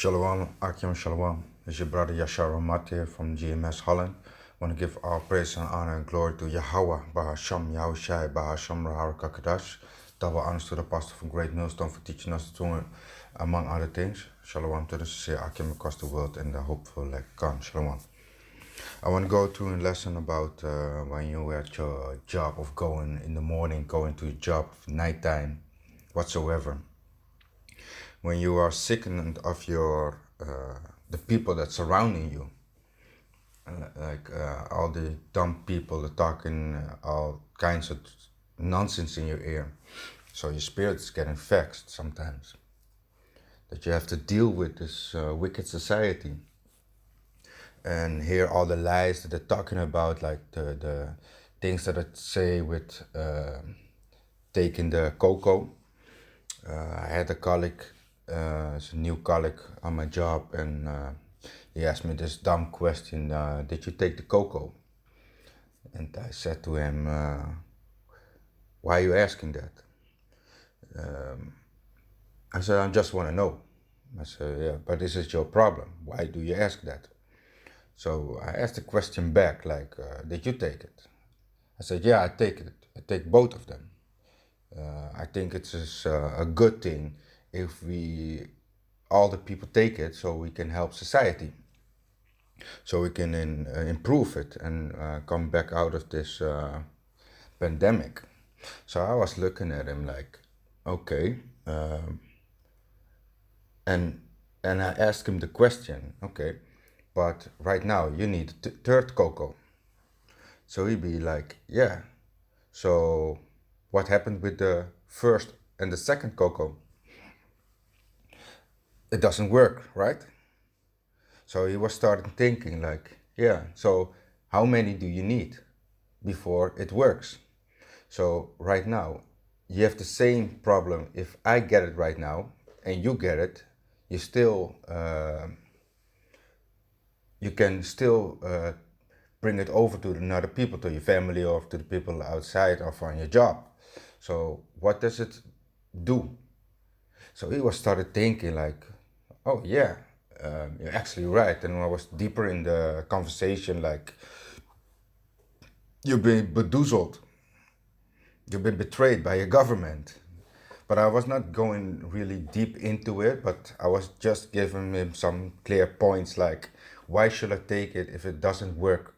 Shalom, Akim Shalom. It's your brother Yashar Ramat here from GMS Holland. I want to give all praise and honor and glory to Yahweh, Bahasham, Yahushai, Bahasham, Rahar Kakadash. Double honors to the pastor from Great Millstone for teaching us to do, among other things. Shalom to the sincere Akim across the world and the hopeful like Khan. Shalom. I want to go to a lesson about when you at your job of going in the morning, going to your job, nighttime, whatsoever. When you are sickened of your the people that surrounding you, like all the dumb people that talking all kinds of nonsense in your ear, so your spirit's getting vexed sometimes. That you have to deal with this wicked society and hear all the lies that they're talking about, like the things that they say with taking the cocoa. I had a colleague, it's a new colleague on my job, and he asked me this dumb question, did you take the cocoa? And I said to him, why are you asking that? I said, I just want to know. I said, yeah, but this is your problem. Why do you ask that? So I asked the question back, like, did you take it? I said, yeah, I take it. I take both of them. I think it's a good thing if all the people take it, so we can help society, so we can improve it and come back out of this pandemic. So I was looking at him like, okay, and I asked him the question, okay, but right now you need a third cocoa. So he'd be like, yeah. So what happened with the first and the second cocoa? It doesn't work, right? So he was starting thinking like, yeah, so how many do you need before it works? So right now, you have the same problem. If I get it right now and you get it, you still, you can still bring it over to another people, to your family or to the people outside or on your job. So what does it do? So he was started thinking like, oh yeah, you're actually right. And I was deeper in the conversation, like, you've been bedoozled, you've been betrayed by your government. But I was not going really deep into it, but I was just giving him some clear points, like, why should I take it if it doesn't work?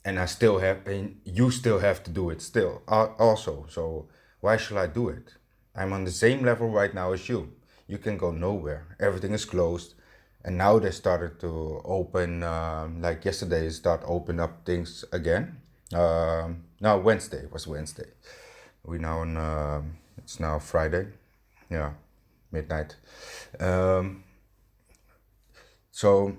And I still have, and you still have to do it still also. So why should I do it? I'm on the same level right now as you. You can go nowhere. Everything is closed. And now they started to open, like yesterday, start open up things again. No, Wednesday was Wednesday. We now on, it's now Friday. Yeah, midnight. So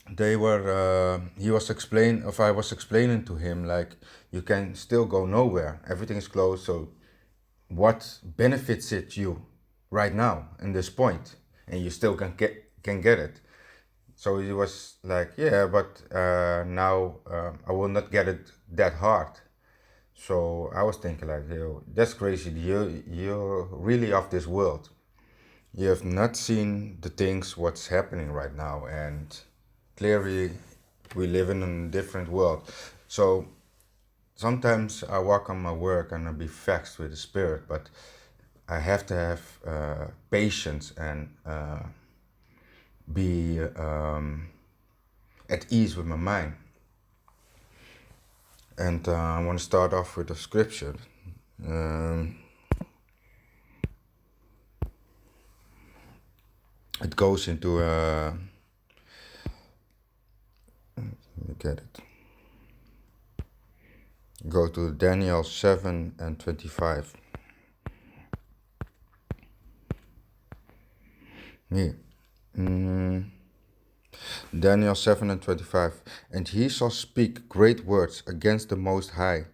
they were he was explain if I was explaining to him like, you can still go nowhere, everything is closed, so what benefits it you right now in this point, and you still can get it. So he was like, yeah, but now I will not get it that hard. So I was thinking like, yo, that's crazy, you're really of this world. You have not seen the things what's happening right now, and clearly we live in a different world. So sometimes I walk on my work and I be vexed with the spirit, but I have to have patience and be at ease with my mind. And I want to start off with a scripture. It goes into let me get it. Go to Daniel 7:25. Here. Daniel 7:25. And he shall speak great words against the Most High,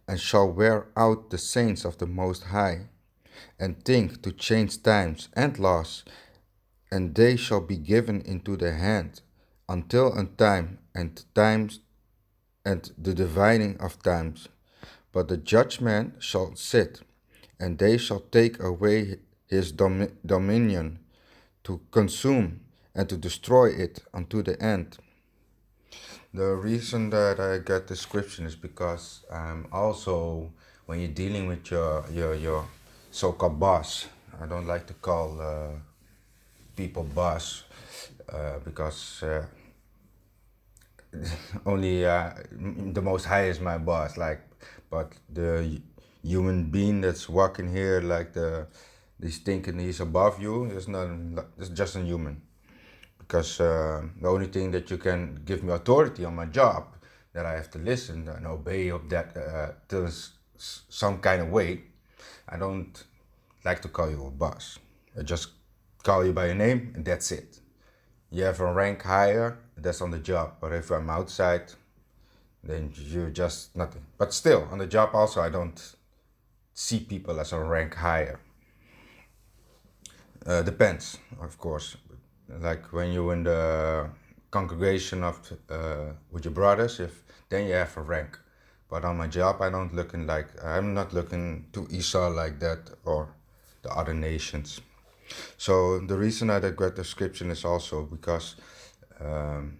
and shall wear out the saints of the Most High, and think to change times and laws, and they shall be given into their hand until a time and times and the dividing of times. But the judgment shall sit, and they shall take away his dominion, to consume and to destroy it unto the end. The reason that I got the description is because also when you're dealing with your so-called boss, I don't like to call people boss because only the Most High is my boss. Like, but the human being that's walking here, like he's thinking he's above you, is not. It's just a human. Because the only thing that you can give me authority on my job, that I have to listen and obey of that to some kind of way. I don't like to call you a boss. I just call you by your name and that's it. You have a rank higher, that's on the job. But if I'm outside, then you're just nothing. But still, on the job also, I don't see people as a rank higher. Depends, of course. Like when you're in the congregation of with your brothers, if then you have a rank. But on my job, I'm not looking to Esau like that or the other nations. So the reason I got the description is also because um,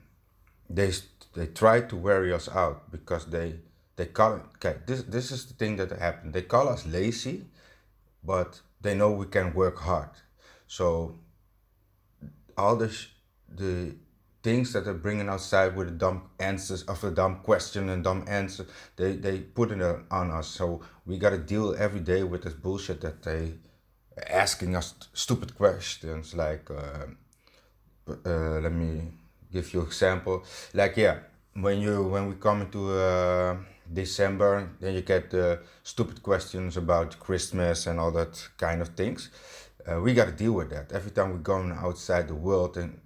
they they try to wear us out because they call okay, this is the thing that happened. They call us lazy, but they know we can work hard. So all the things that are bringing outside with the dumb answers of a dumb question and dumb answer, they put it on us. So we got to deal every day with this bullshit that they asking us stupid questions like let me give you an example. Like, yeah, when we come into December, then you get stupid questions about Christmas and all that kind of things. We got to deal with that every time we're going outside the world, and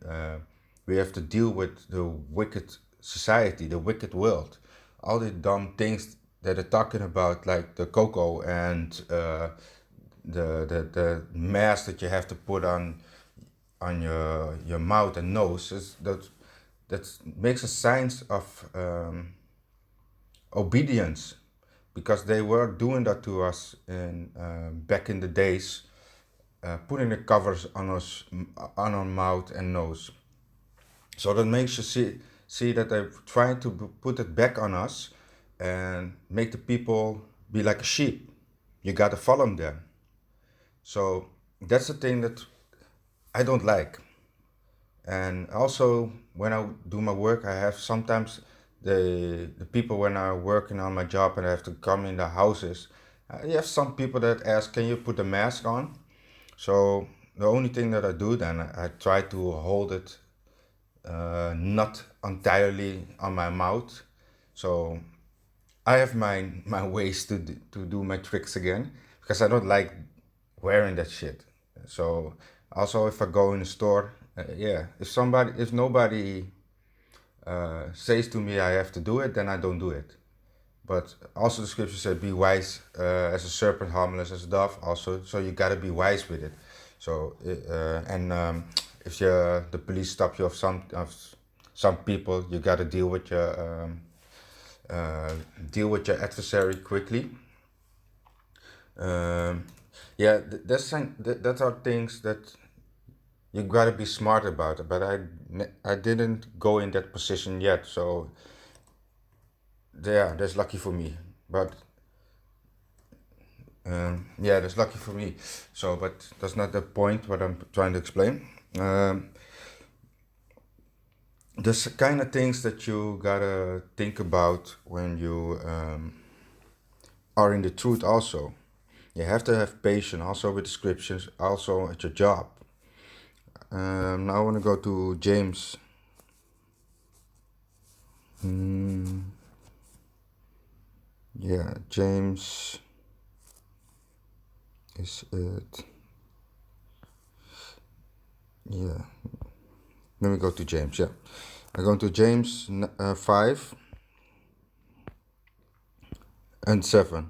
we have to deal with the wicked society, the wicked world, all the dumb things that they're talking about, like the cocoa and the mask that you have to put on your mouth and nose. That makes a signs of obedience, because they were doing that to us in back in the days, putting the covers on us, on our mouth and nose. So that makes you see that they're trying to put it back on us and make the people be like a sheep. You gotta follow them. So that's the thing that I don't like. And also when I do my work, I have sometimes the people when I'm working on my job and I have to come in the houses. You have some people that ask, "Can you put the mask on?" So the only thing that I do then, I try to hold it not entirely on my mouth. So I have my ways to do my tricks again, because I don't like wearing that shit. So also if I go in the store, yeah, if nobody says to me I have to do it, then I don't do it. But also the scripture said, "Be wise as a serpent, harmless as a dove." Also, so you gotta be wise with it. So if the police stop you of some people, you gotta deal with your adversary quickly. Um, yeah, that are things that you gotta be smart about it. But I didn't go in that position yet, so yeah, that's lucky for me. But yeah, that's lucky for me. So, but that's not the point what I'm trying to explain. There's kind of things that you gotta think about when you are in the truth. Also, you have to have patience. Also with descriptions. Also at your job. Now I want to go to James. Yeah, James is it? Yeah. Let me go to James. Yeah, I'm going to James 5:7.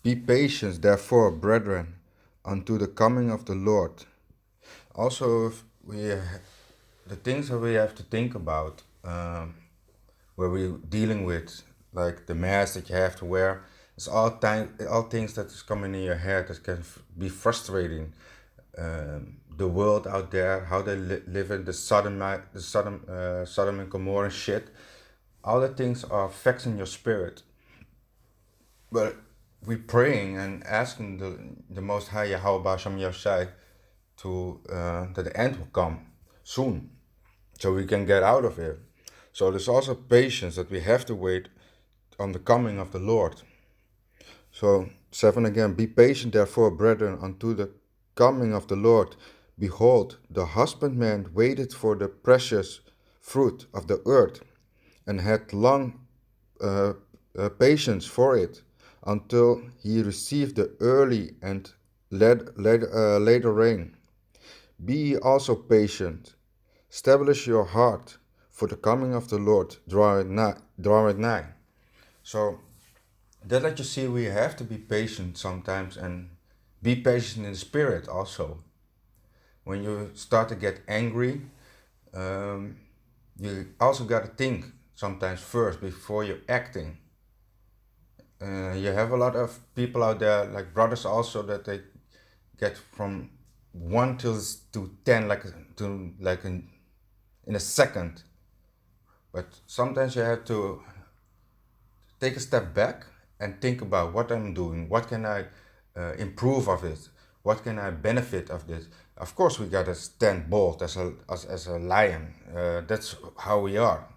Be patient, therefore, brethren, unto the coming of the Lord. Also, if the things that we have to think about, where we're dealing with, like the mask that you have to wear, it's all things that is coming in your head that can be frustrating. the world out there, how they live in the Sodom and Gomorrah shit. All the things are vexing your spirit. But we're praying and asking the Most High Yahweh Hashem Yahshai to that the end will come soon, so we can get out of here. So there's also patience that we have to wait on the coming of the Lord. So 7 again, be patient therefore, brethren, unto the coming of the Lord. Behold, the husbandman waited for the precious fruit of the earth, and had long patience for it, until he received the early and later rain. Be ye also patient, establish your heart, for the coming of the Lord draweth nigh. So that let you see we have to be patient sometimes, and be patient in the spirit also. When you start to get angry, you also got to think sometimes first before you're acting. You have a lot of people out there, like brothers also, that they get from 1 to 10 in a second. But sometimes you have to take a step back and think about what I'm doing. What can I improve of it? What can I benefit of this? Of course, we gotta stand bold as a lion. That's how we are.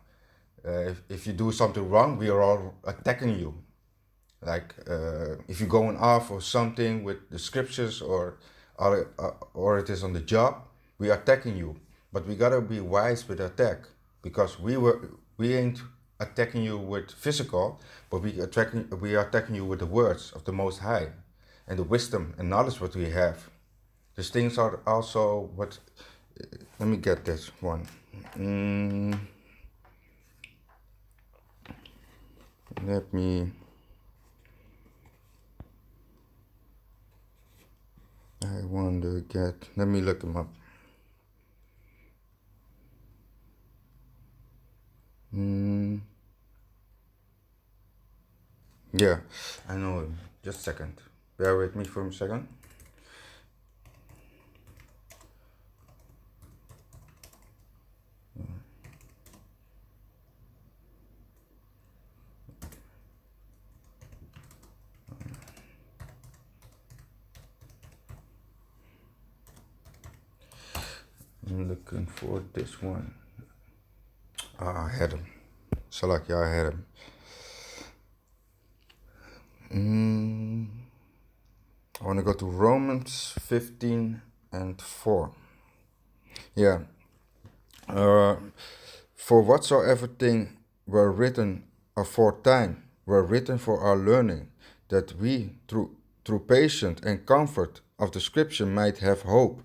If you do something wrong, we are all attacking you. Like if you're going off or something with the scriptures, or it is on the job, we are attacking you. But we gotta be wise with attack, because we ain't attacking you with physical, but we are attacking you with the words of the Most High, and the wisdom and knowledge what we have. These things are also what. Let me get this one. Let me. I want to get. Let me look them up. Yeah, I know him. Just a second. Bear with me for a second. I'm looking for this one. I had him. Salak, I had him. I want to go to Romans 15 and 4. Yeah. For whatsoever thing were written aforetime were written for our learning, that we through patience and comfort of the scripture might have hope.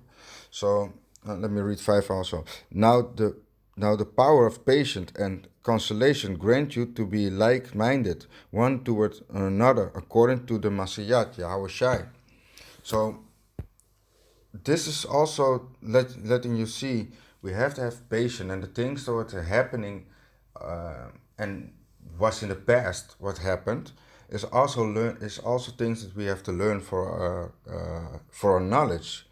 So let me read 5 also. Now the power of patience and consolation grant you to be like-minded, one toward another, according to the Masiyat Yahushai. So this is also letting you see we have to have patience, and the things that are happening and was in the past, what happened, is also things that we have to learn for our knowledge.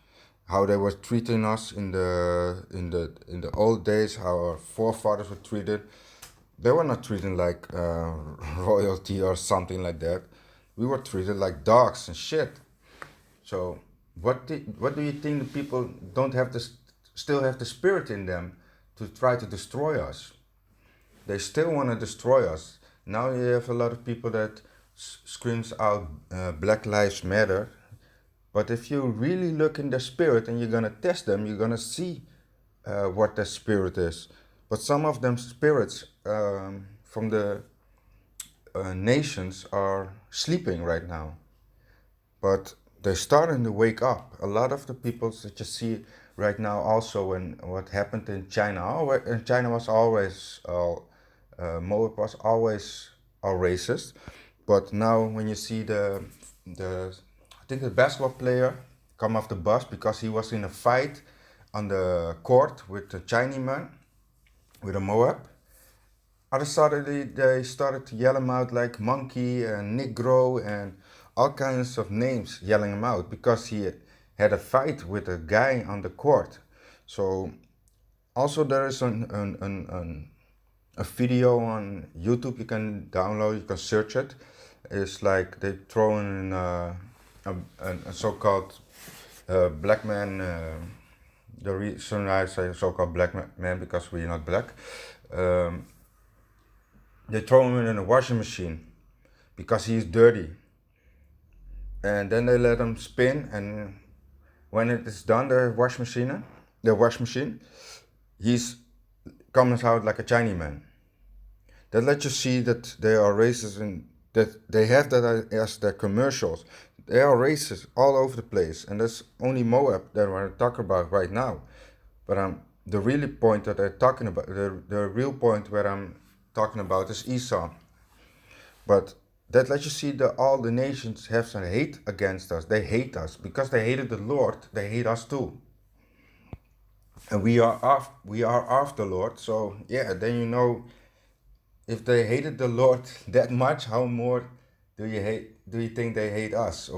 How they were treating us in the old days, how our forefathers were treated. They were not treated like royalty or something like that. We were treated like dogs and shit. So what do you think the people don't have still have the spirit in them to try to destroy us? They still want to destroy us. Now you have a lot of people that screams out Black Lives Matter. But if you really look in their spirit and you're going to test them, you're going to see what their spirit is. But some of them spirits from the nations are sleeping right now. But they're starting to wake up. A lot of the people that you see right now also, when what happened in China, and China was always, Moab was always racist. But now when you see I think the basketball player come off the bus because he was in a fight on the court with the Chinese man, with a Moab. Other suddenly they started to yell him out like monkey and Negro and all kinds of names, yelling him out because had a fight with a guy on the court. So also there is a video on YouTube you can download, you can search it. It's like they throw in a so-called black man. The reason I say so-called black man because we're not black. They throw him in a washing machine because he's dirty. And then they let him spin, and when it is done, the wash machine, he's comes out like a Chinese man. That lets you see that they are racist and that they have that as their commercials. They are racist all over the place, and that's only Moab that we're talking about right now. But the really point that I'm talking about, the real point where I'm talking about is Esau. But that lets you see that all the nations have some hate against us. They hate us because they hated the Lord. They hate us too. And we are of the Lord. So yeah, then you know, if they hated the Lord that much, how more do you think they hate us?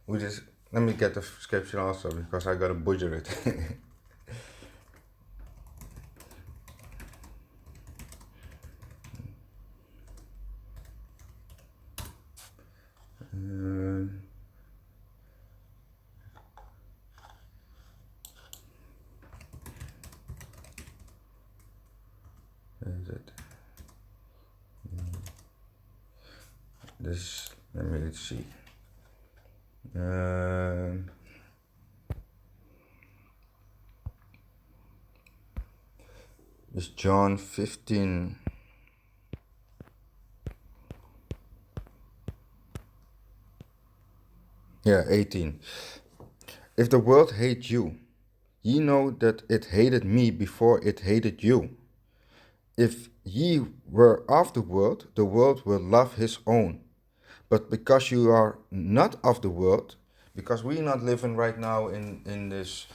We just let me get the scripture also because I gotta butcher it. Is it? This, let me see. It's John 15. Yeah, 18. If the world hate you, ye know that it hated me before it hated you. If ye were of the world will love his own. But because you are not of the world, because we're not living right now in this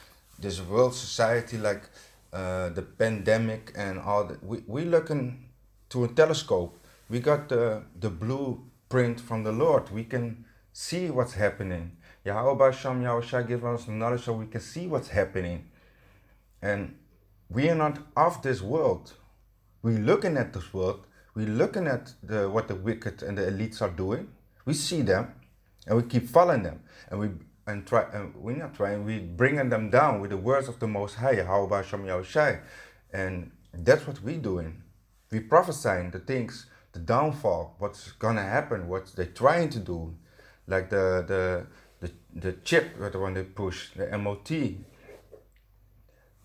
world society like the pandemic and all that, we looking to a telescope. We got the blueprint from the Lord. We can see what's happening. Yahweh Shem Yahushua give us knowledge so we can see what's happening. And we are not of this world. We're looking at this world. We're looking at what the wicked and the elites are doing. We see them, and we keep following them, and we're not trying. We bringing them down with the words of the Most High, Yahweh Shem Yahushua, and that's what we're doing. We prophesying the things, the downfall, what's gonna happen, what they're trying to do, like the chip, the one they push, the MOT,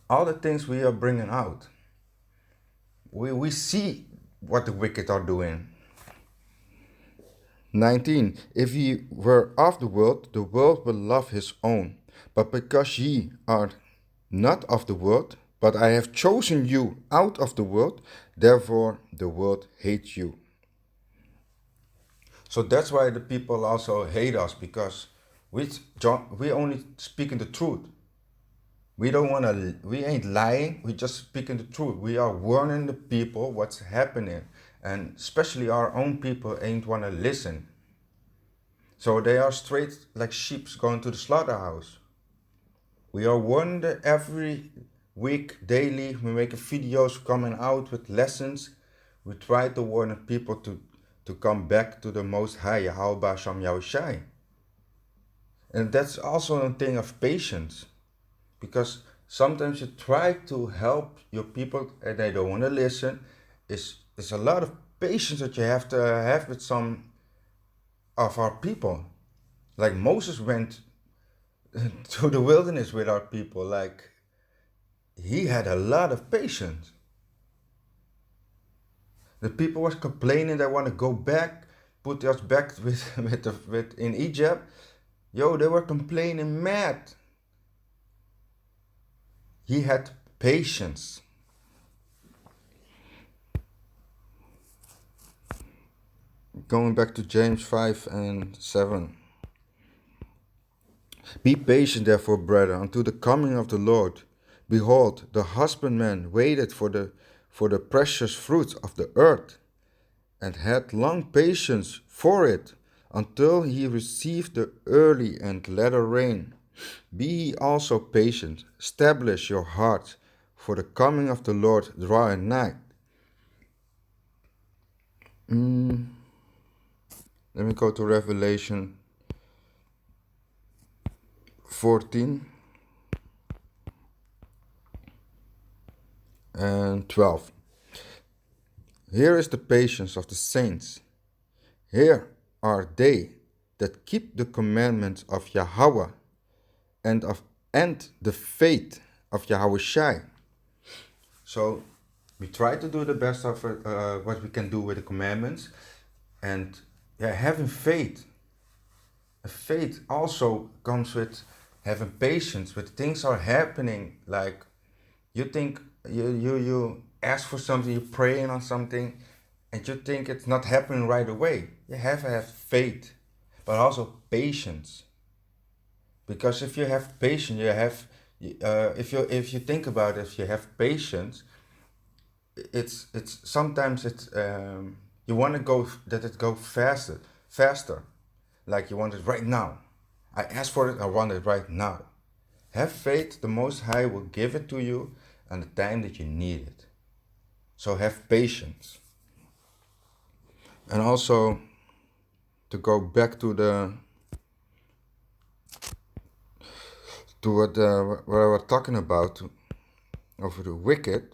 all the things we are bringing out. We see what the wicked are doing. 19. If ye were of the world will love his own. But because ye are not of the world, but I have chosen you out of the world, therefore the world hates you. So that's why the people also hate us, because we only speaking the truth. We ain't lying, we just speaking the truth. We are warning the people what's happening. And especially our own people ain't want to listen. So they are straight like sheep going to the slaughterhouse. We are warned every week, daily. We make videos coming out with lessons. We try to warn people to come back to the Most High, Yahweh Shem Yahushai. And that's also a thing of patience. Because sometimes you try to help your people and they don't want to listen. It's a lot of patience that you have to have with some of our people. Like Moses went to the wilderness with our people. Like he had a lot of patience. The people was complaining they want to go back, put us back with in Egypt. Yo, they were complaining mad. He had patience. Going back to James 5 and 7. Be patient, therefore, brethren, unto the coming of the Lord. Behold, the husbandman waited for the precious fruit of the earth, and had long patience for it, until he receive the early and latter rain. Be ye also patient, establish your heart, for the coming of the Lord draweth nigh. Let me go to Revelation 14 and 12. Here is the patience of the saints. Here are they that keep the commandments of Yahweh and the faith of Yahushai. So we try to do the best of what we can do with the commandments, and having faith. Faith also comes with having patience with things are happening. Like you think you ask for something, you're praying on something, and you think it's not happening right away. You have to have faith, but also patience. Because if you have patience, you have if you think about it, if you have patience, it's sometimes it's you want to go that it go faster, like you want it right now. I asked for it, I want it right now. Have faith, the Most High will give it to you on the time that you need it. So have patience. And also, to go back to what I was talking about over the wicked,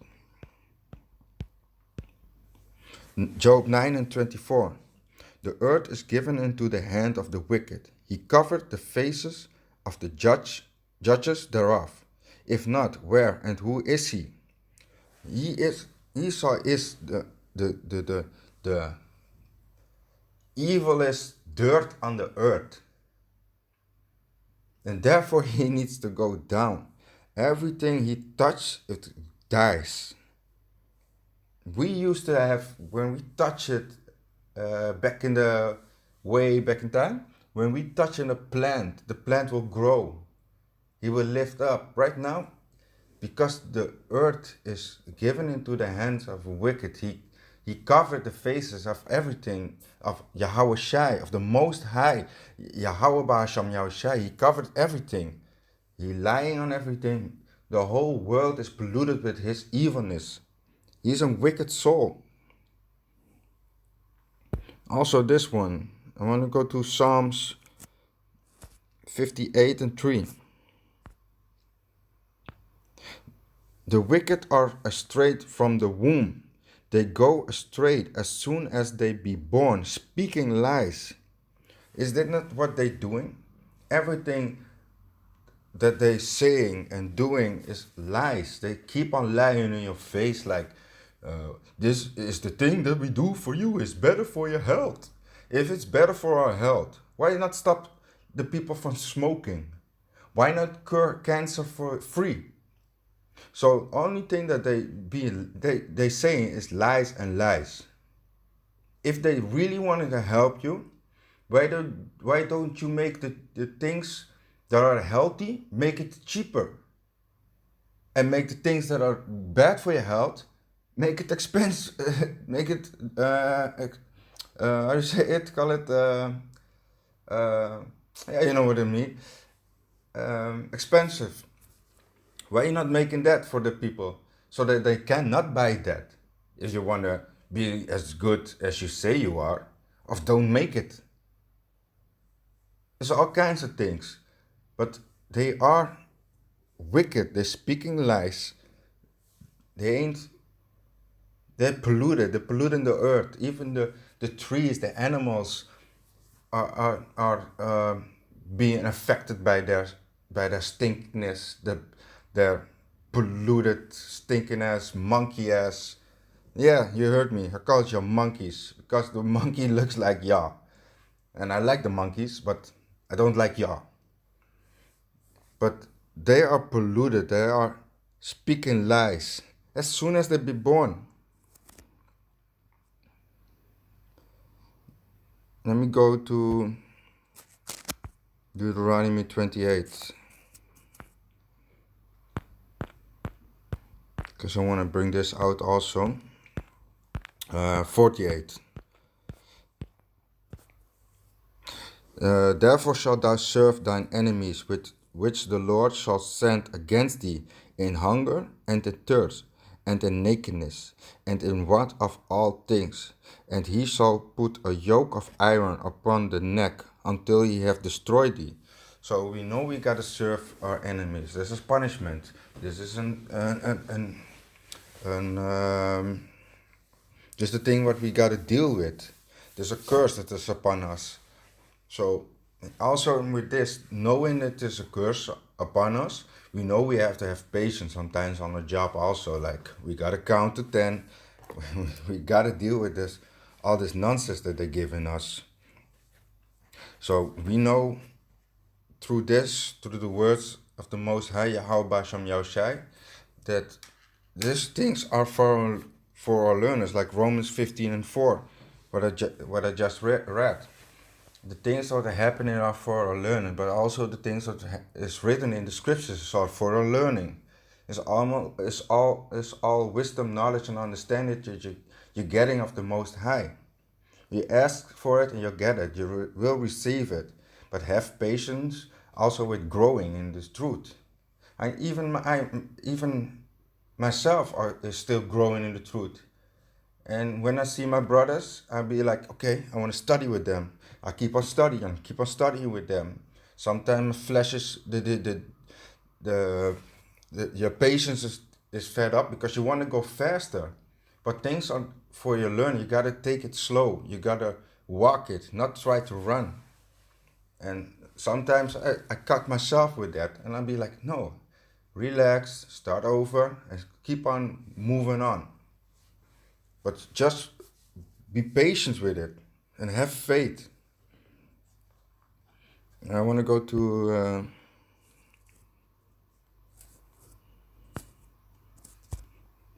Job 9 and 24. The earth is given into the hand of the wicked. He covered the faces of the judges thereof. If not, where and who is he? Esau is the evilest dirt on the earth. And therefore he needs to go down. Everything he touches, it dies. We used to have, when we touch it, back in time, when we touch in a plant, the plant will grow. He will lift up. Right now, because the earth is given into the hands of wicked, he covered the faces of everything, of Yahushai, of the Most High, Yahweh Ba'asham Yahushai. He covered everything. He lying on everything. The whole world is polluted with his evilness. He's a wicked soul. Also this one, I want to go to Psalms 58 and 3. The wicked are astray from the womb. They go astray as soon as they be born, speaking lies. Is that not what they doing? Everything that they saying and doing is lies. They keep on lying in your face like, this is the thing that we do for you. It's better for your health. If it's better for our health, why not stop the people from smoking? Why not cure cancer for free? So only thing that they saying is lies and lies. If they really wanted to help you, why don't you make the things that are healthy, make it cheaper, and make the things that are bad for your health, make it expensive, make it how do you say it? Call it yeah, you know what I mean. Expensive. Why are you not making that for the people so that they cannot buy that? If you want to be as good as you say you are, or don't make it. There's all kinds of things, but they are wicked. They're speaking lies. They're polluted. They're polluting the earth. Even the trees, the animals are being affected by their stinkiness, their polluted, stinking ass, monkey ass. Yeah, you heard me. I called you monkeys because the monkey looks like Yah. And I like the monkeys, but I don't like Yah. But they are polluted. They are speaking lies as soon as they be born. Let me go to Deuteronomy 28. Because I want to bring this out also. 48. Therefore shalt thou serve thine enemies, which the Lord shall send against thee in hunger and in thirst, and in nakedness, and in want of all things. And he shall put a yoke of iron upon the neck until he have destroyed thee. So we know we gotta serve our enemies. This is punishment. This is just the thing what we gotta deal with. There's a curse that is upon us. So also with this, knowing that there's a curse upon us, we know we have to have patience sometimes on the job also. Like we gotta count to 10. We gotta deal with this, all this nonsense that they're giving us. So we know through this, through the words of the Most High Yahweh Basham Yahushai, that these things are for our learners, like Romans 15:4, what I just read. The things that are happening are for our learning, but also the things that is written in the scriptures are for our learning. It's all wisdom, knowledge, and understanding that you're getting of the Most High. You ask for it and you get it. You will receive it, but have patience also with growing in this truth. And even myself is still growing in the truth. And when I see my brothers, I'll be like, okay, I want to study with them. I keep on studying with them. Sometimes flesh is your patience is fed up because you want to go faster. But things are for your learning. You gotta take it slow. You gotta walk it, not try to run. And sometimes I cut myself with that, and I'll be like, no, relax, start over, and keep on moving on. But just be patient with it and have faith. I want to go to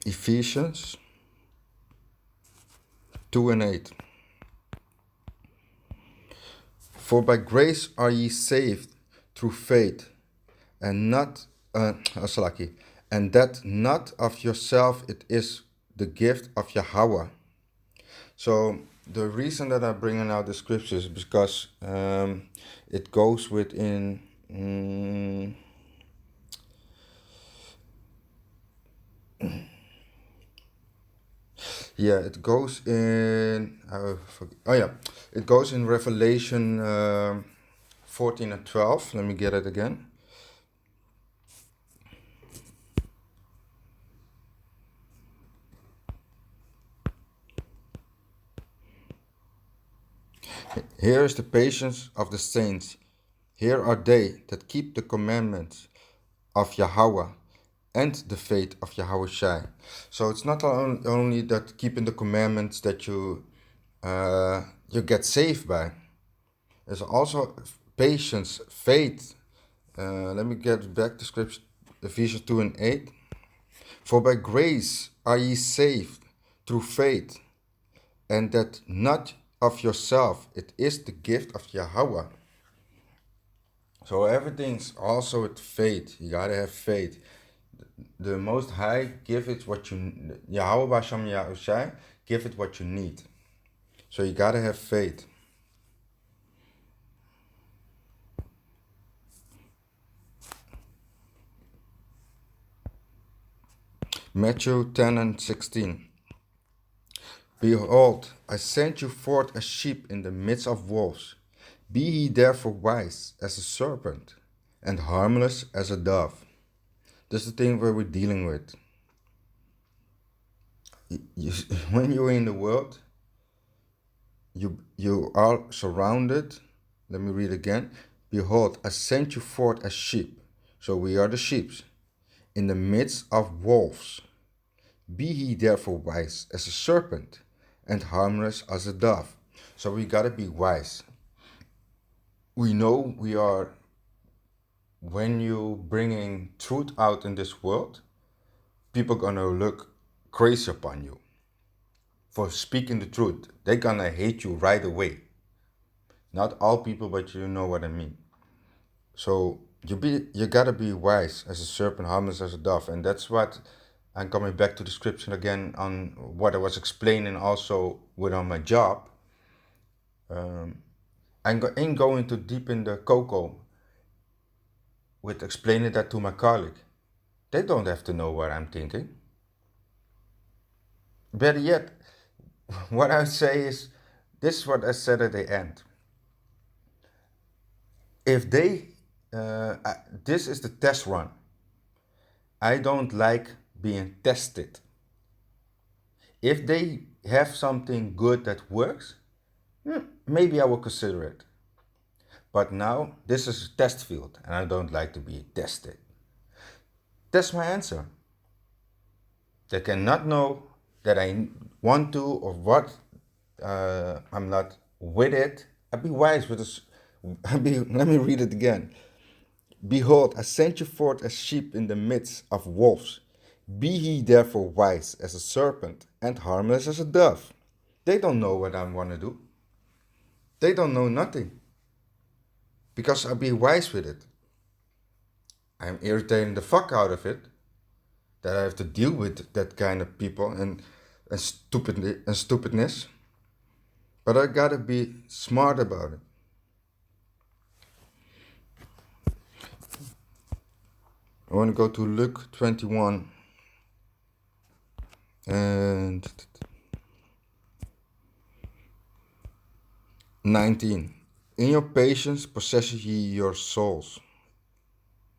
Ephesians 2:8. For by grace are ye saved through faith, and not and that not of yourself, it is the gift of Yahweh. So the reason that I'm bringing out the scriptures is because it goes within it goes in it goes in Revelation 14:12. Let me get it again. Here is the patience of the saints. Here are they that keep the commandments of Yahweh and the faith of Yahweh Shai. So it's not only that keeping the commandments that you get saved by. There's also patience, faith. Let me get back to scripture, Ephesians 2:8. For by grace are ye saved through faith, and that not of yourself, it is the gift of Yahweh. So everything's also with faith. You gotta have faith. The Most High give it what you, Yahweh Basham Yahushai, give it what you need. So you gotta have faith. Matthew 10:16. Behold, I send you forth as sheep in the midst of wolves. Be ye therefore wise as a serpent, and harmless as a dove. This is the thing where we're dealing with. When you're in the world, you are surrounded. Let me read again. Behold, I sent you forth as sheep. So we are the sheep. In the midst of wolves. Be ye therefore wise as a serpent, and harmless as a dove. So we gotta be wise. We know we are, when you bringing truth out in this world, people gonna look crazy upon you for speaking the truth. They're gonna hate you right away. Not all people, but you know what I mean. So you gotta be wise as a serpent, harmless as a dove, and that's what I'm coming back to the scripture again on what I was explaining also with on my job. ain't going too deep in the cocoa with explaining that to my colleague. They don't have to know what I'm thinking. Better yet, what I say is, this is what I said at the end. If they, this is the test run. I don't like being tested. If they have something good that works, maybe I will consider it. But now, this is a test field, and I don't like to be tested. That's my answer. They cannot know that I want to or what I'm not with it. I be wise with this. Let me read it again. Behold, I sent you forth as sheep in the midst of wolves. Be ye therefore wise as a serpent and harmless as a dove. They don't know what I want to do. They don't know nothing. Because I be wise with it. I'm irritating the fuck out of it. That I have to deal with that kind of people and stupidness. But I gotta be smart about it. I want to go to Luke 21 and 19. In your patience possess ye your souls.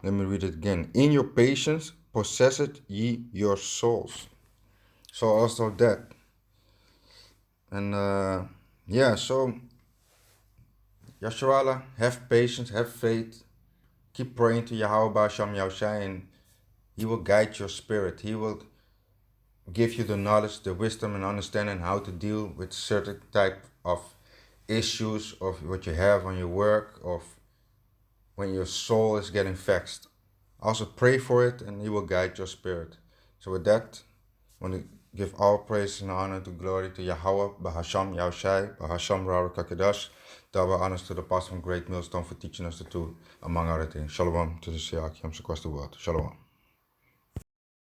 Let me read it again. In your patience possess ye your souls. So also that. And so Yasharala, have patience, have faith. Keep praying to Yahweh Ba'Sham Yahushai, and He will guide your spirit. He will give you the knowledge, the wisdom, and understanding how to deal with certain type of issues of what you have on your work, of when your soul is getting vexed. Also pray for it, and He will guide your spirit. So with that, I want to give all praise and honor to glory to Yahweh, Bahasham Yahushai, Bahasham Rara Kakedash. Double honors to the Apostle from Great Millstone for teaching us the truth, among other things. Shalom to the Siak, Yom Sequester world. Shalom.